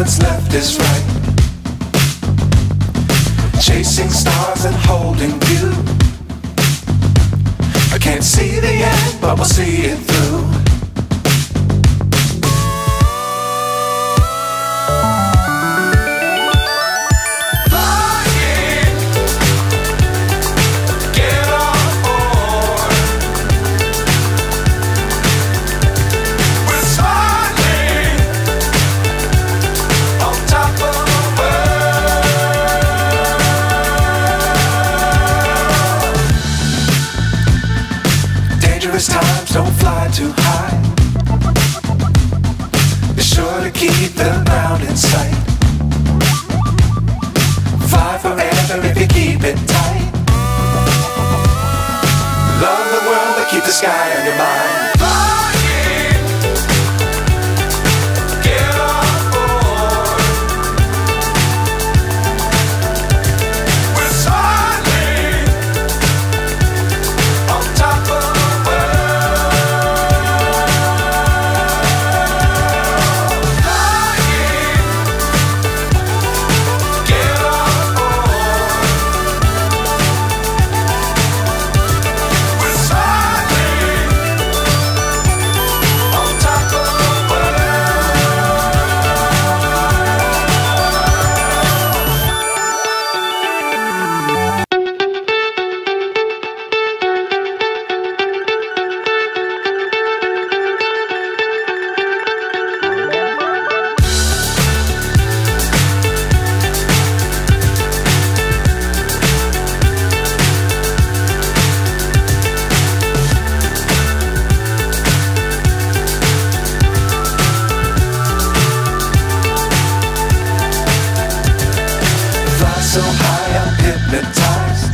what's left is right. Chasing stars and holding you. I can't see the end, but we'll see it through. Times don't fly too high. Be sure to keep the ground in sight. Fly forever if you keep it tight. Love the world but keep the sky on your mind. So high I'm hypnotized.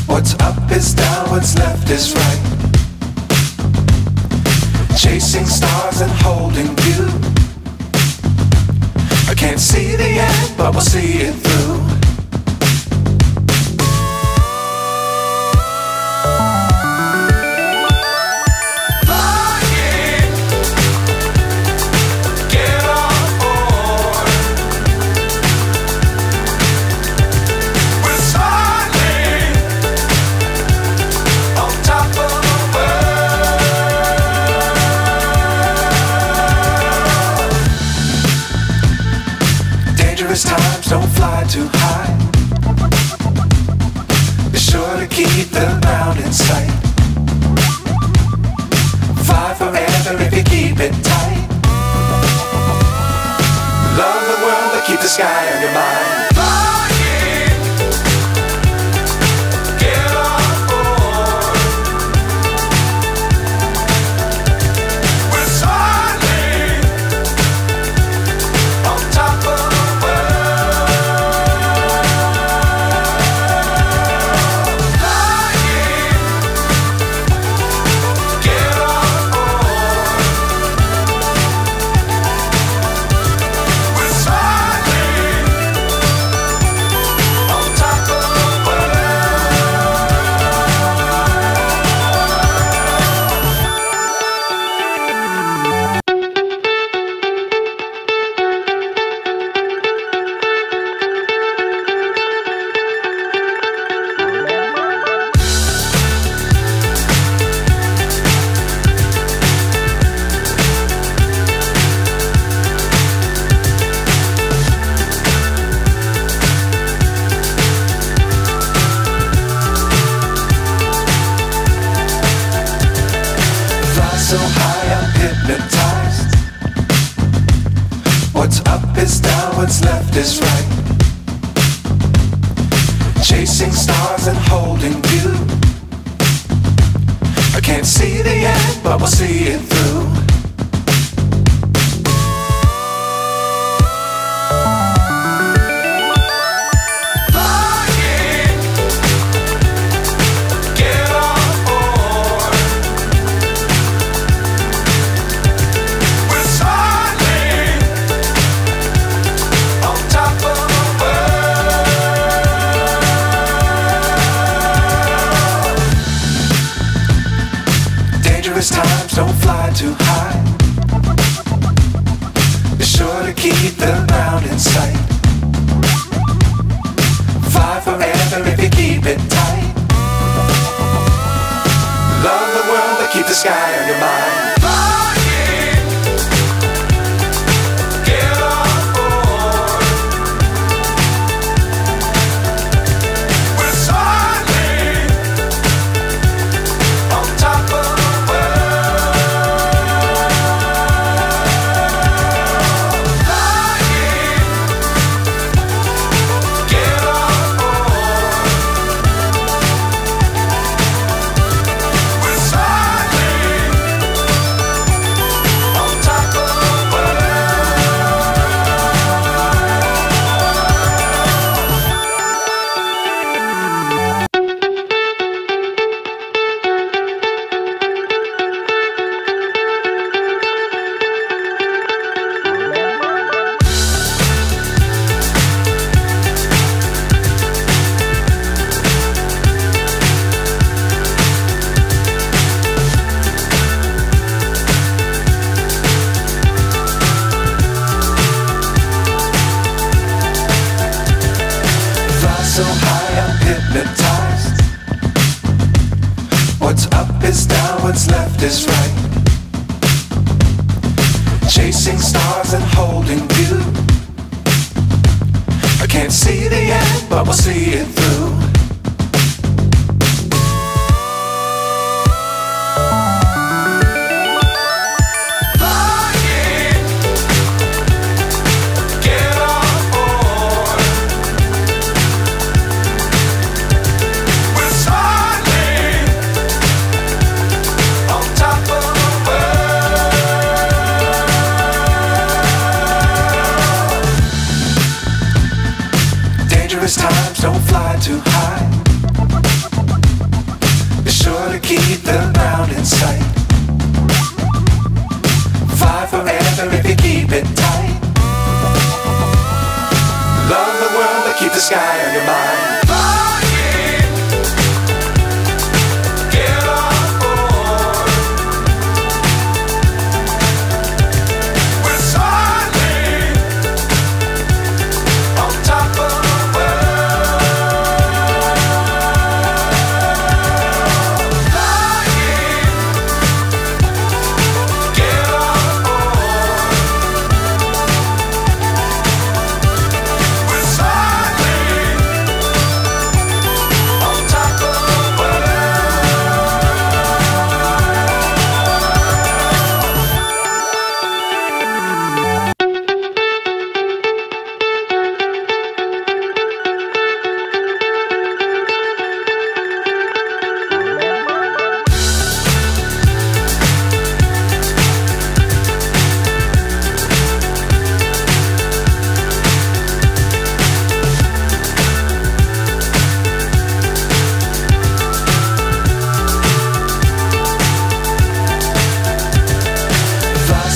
What's up is down, what's left is right. Chasing stars and holding you. I can't see the end, but we'll see it through. Times don't fly too high. Be sure to keep the ground in sight. Fly forever if you keep it tight. Love the world but keep the sky on your mind. So high I'm hypnotized. What's up is down, what's left is right. Chasing stars and holding you. I can't see the end, but we'll see it through. Times don't fly too high. Be sure to keep the ground in sight. Fly forever if you keep it tight. Love the world but keep the sky on your mind. So high I'm hypnotized. What's up is down, what's left is right. Chasing stars and holding you. I can't see the end, but we'll see it through. Dangerous times, don't fly too high. Be sure to keep the ground in sight. Fly forever if you keep it tight. Love the world but keep the sky on your mind.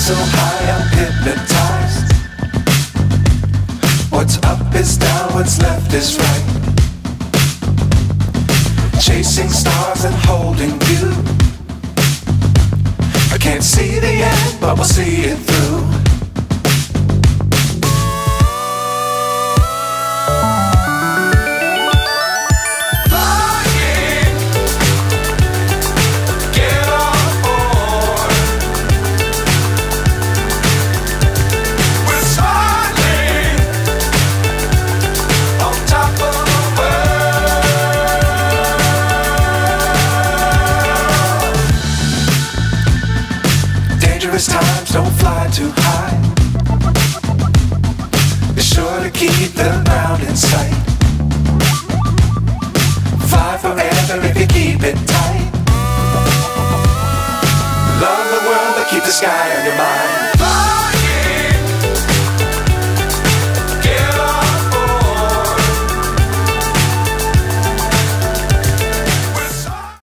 So high I'm hypnotized. What's up is down, what's left is right. Chasing stars and holding you. I can't see the end, but we'll see it through. Dangerous times, don't fly too high. Be sure to keep the ground in sight. Fly forever if you keep it tight. Love the world but keep the sky on your mind.